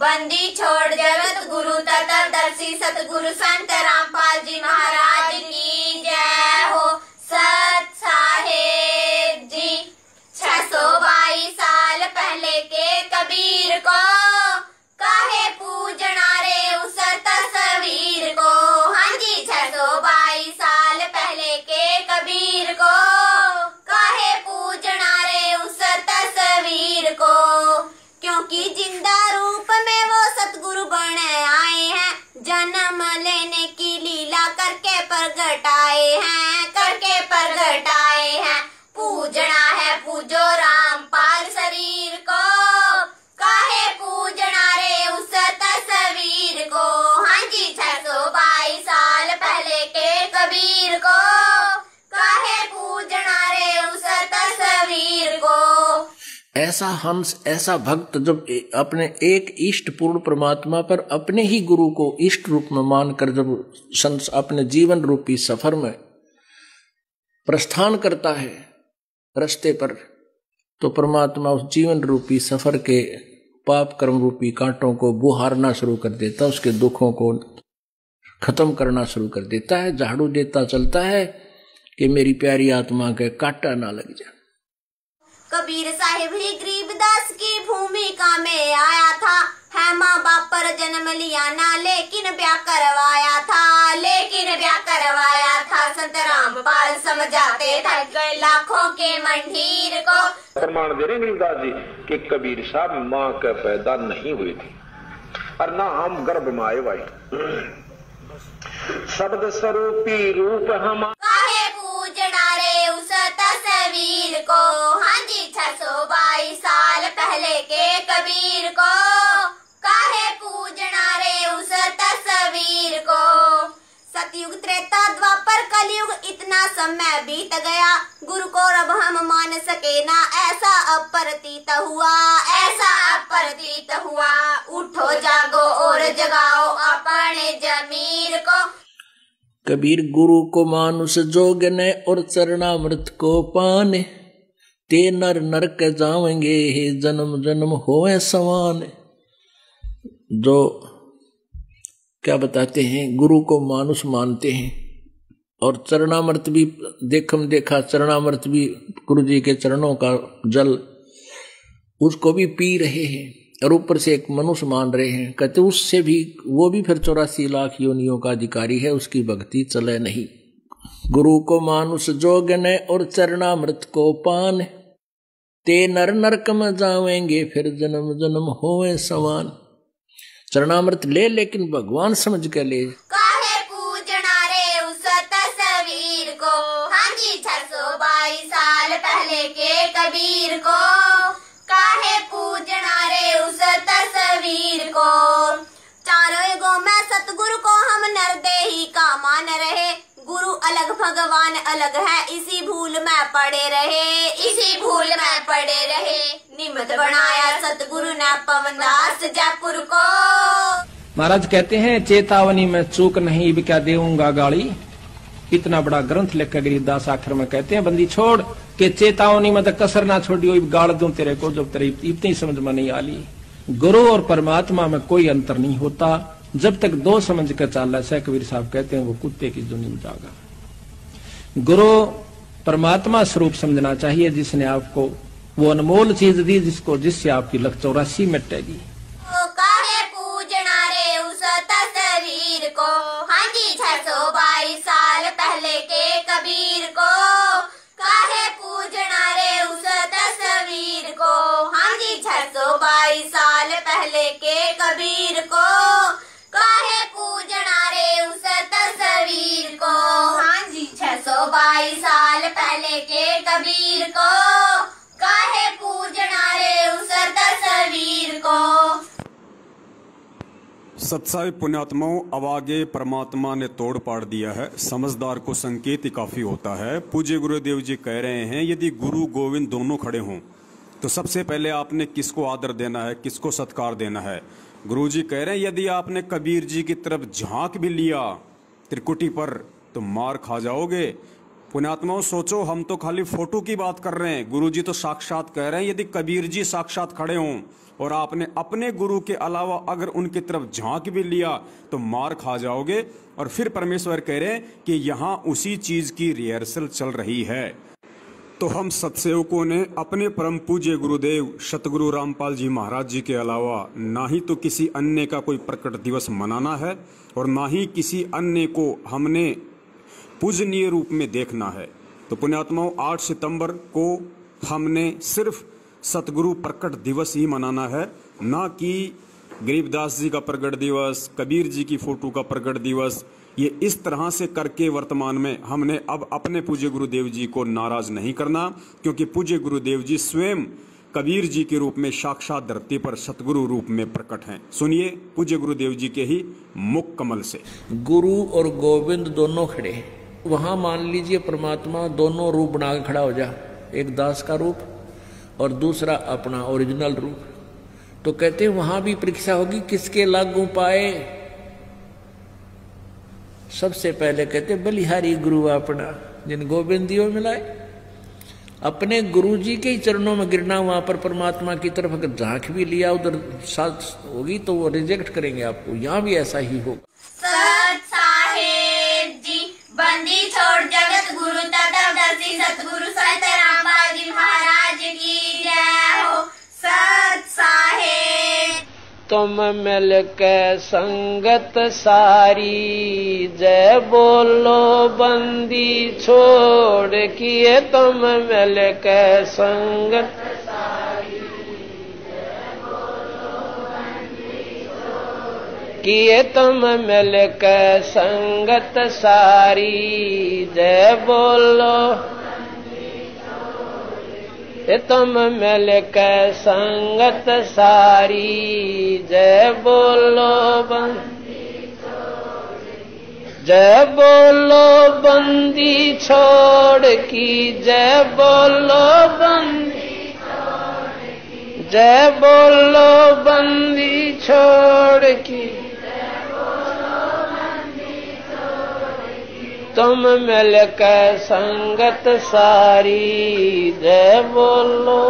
बंदी छोड़ जगत गुरु तत्वदर्शी सतगुरु संत रामपाल जी महाराज की जय हो। सत साहेब जी 622 साल पहले के कबीर को काहे पूजना रे उस तस्वीर को। हाँ जी 622 साल पहले के कबीर को काहे पूजना रे उस तस्वीर को। क्योंकि जिंदा रूप में वो सतगुरु बन आए हैं, जन्म लेने की लीला करके प्रगट आए हैं, करके प्रगट आए हैं। पूजना है पूजो रामपाल शरीर को काहे पूजना रे उस तस्वीर को। हाँ जी 622 साल पहले के कबीर को काहे पूजना रे उस तस्वीर को। ऐसा हंस, ऐसा भक्त जब अपने एक इष्ट पूर्ण परमात्मा पर अपने ही गुरु को इष्ट रूप में मानकर जब अपने जीवन रूपी सफर में प्रस्थान करता है रास्ते पर, तो परमात्मा उस जीवन रूपी सफर के पाप कर्म रूपी कांटों को बुहारना शुरू कर देता, उसके दुखों को खत्म करना शुरू कर देता है। झाड़ू देता चलता है कि मेरी प्यारी आत्मा के कांटा ना लग जाए। कबीर साहिब ही गरीबदास की भूमिका में आया था, है माँ बाप पर जन्म लिया ना लेकिन ब्याह करवाया था, लेकिन ब्याह करवाया था। संत रामपाल समझाते थक गए लाखों के मंडीर को। प्रमाण दे रहे गरीबदास जी कि कबीर साहब माँ के पैदा नहीं हुई थी और ना हम गर्भ में आए भाई। शब्द स्वरूपी रूप हम काहे पूजना रे उस तस्वीर को। हाँ जी 622 साल पहले के कबीर को काहे पूजना रे उस तस्वीर को। सतयुग त्रेता द्वापर कलयुग इतना समय बीत गया, गुरु को अब हम मान सके ना ऐसा अप्रतीत हुआ, ऐसा अप्रतीत हुआ। उठो जागो और जगाओ अपने जमीर को। कबीर गुरु को मानुष जोगने और चरणामृत को पाने, ते नर नरक जावेंगे जन्म जन्म होए समान। जो क्या बताते हैं, गुरु को मानुष मानते हैं और चरणामृत भी देखा चरणामृत भी गुरु जी के चरणों का जल उसको भी पी रहे हैं और ऊपर से एक मनुष्य मान रहे हैं। कहते उससे भी वो भी फिर 84 लाख योनियों का अधिकारी है, उसकी भक्ति चले नहीं। गुरु को मानुष जोगने और चरणामृत को पान, ते नर नरक में जावेंगे फिर जन्म जन्म होए समान। चरणामृत ले लेकिन भगवान समझ के ले। काहे पूजना रे उस तस्वीर को। हाँ जी 622 साल पहले के कबीर को काहे पूजना रे उस तस्वीर को। चारों युगों में सतगुरु को हम नरदेही का मान रहे, गुरु अलग भगवान अलग है इसी भूल में पड़े रहे, इसी भूल में पड़े रहे। निमित्त बनाया सतगुरु ने पवनदास जयपुर को। महाराज कहते हैं चेतावनी में चूक नहीं भी क्या देऊंगा गाली। इतना बड़ा ग्रंथ लिख कर गरीबदास आखिर में कहते हैं बंदी छोड़ के चेतावनी में तो कसर ना छोड़ियो, गाड़ दूं तेरे को जब तेरे इतनी समझ में नहीं आली। गुरु और परमात्मा में कोई अंतर नहीं होता जब तक दो समझ कर चाल रहा है। कबीर साहब कहते हैं वो कुत्ते की दुनी में जागा। गुरु परमात्मा स्वरूप समझना चाहिए जिसने आपको वो अनमोल चीज दी जिससे आपकी लख 84 मिटेगी। काहे पूजना रे उस तस्वीर को। हाँ जी 622 साल पहले के कबीर को काहे पूजना रे उस तस्वीर को। हाँ जी 622 साल पहले के कबीर को काहे पूजना रे उस तस्वीर को। हाँ जी 622 साल पहले के कबीर को काहे पूजना रे उस तस्वीर को। सत्साई पुण्यात्माओं, अब आगे परमात्मा ने तोड़ पाड़ दिया है, समझदार को संकेत ही काफी होता है। पूज्य गुरुदेव जी कह रहे हैं यदि गुरु गोविंद दोनों खड़े हों तो सबसे पहले आपने किसको आदर देना है, किसको सत्कार देना है। गुरु जी कह रहे हैं यदि आपने कबीर जी की तरफ झांक भी लिया त्रिकुटी पर तो मार खा जाओगे। पुण्यात्माओं, सोचो हम तो खाली फोटो की बात कर रहे हैं, गुरु जी तो साक्षात कह रहे हैं। यदि कबीर जी साक्षात खड़े हों और आपने अपने गुरु के अलावा अगर उनकी तरफ झांक भी लिया तो मार खा जाओगे। और फिर परमेश्वर कह रहे हैं कि यहाँ उसी चीज की रिहर्सल चल रही है। तो हम सत्सेवकों ने अपने परम पूज्य गुरुदेव सतगुरु रामपाल जी महाराज जी के अलावा ना ही तो किसी अन्य का कोई प्रकट दिवस मनाना है और ना ही किसी अन्य को हमने पूजनीय रूप में देखना है। तो पुण्यात्माओं, 8 सितंबर को हमने सिर्फ सतगुरु प्रकट दिवस ही मनाना है, ना कि गरीबदास जी का प्रकट दिवस, कबीर जी की फोटो का प्रकट दिवस। ये इस तरह से करके वर्तमान में हमने अब अपने पूज्य गुरुदेव जी को नाराज नहीं करना, क्योंकि पूज्य गुरुदेव जी स्वयं कबीर जी के रूप में साक्षात धरती पर सतगुरु रूप में प्रकट हैं। सुनिए पूज्य गुरुदेव जी के ही मुख कमल से। गुरु और गोविंद दोनों खड़े, वहां मान लीजिए परमात्मा दोनों रूप बना के खड़ा हो जा, एक दास का रूप और दूसरा अपना ओरिजिनल रूप। तो कहते हैं वहां भी परीक्षा होगी किसके लागू पाए। सबसे पहले कहते बलिहारी गुरु अपना, जिन गोविंदियों मिलाए। अपने गुरु जी के ही चरणों में गिरना, वहां पर परमात्मा की तरफ अगर झांक भी लिया उधर साथ होगी तो वो रिजेक्ट करेंगे आपको। यहाँ भी ऐसा ही होगा। सत साहेब जी बंदी छोड़ जगत गुरु तत्वदर्शी सतगुरु संत रामपाल जी महाराज की जय हो। सत साहेब तुम मिल के संगत सारी, जय बोलो बंदी छोड़ किए। तुम मिल के संगत सारी, जय बोलो बंदी छोड़ किए। तुम मिल के संगत सारी, जय बोलो तुम मिल के संगत सारी, जय बोलो जय बोलो बंदी छोड़ की, जय बोलो बंदी जय बोलो बंदी छोड़ की। तुम मिल के संगत सारी, जय बोलो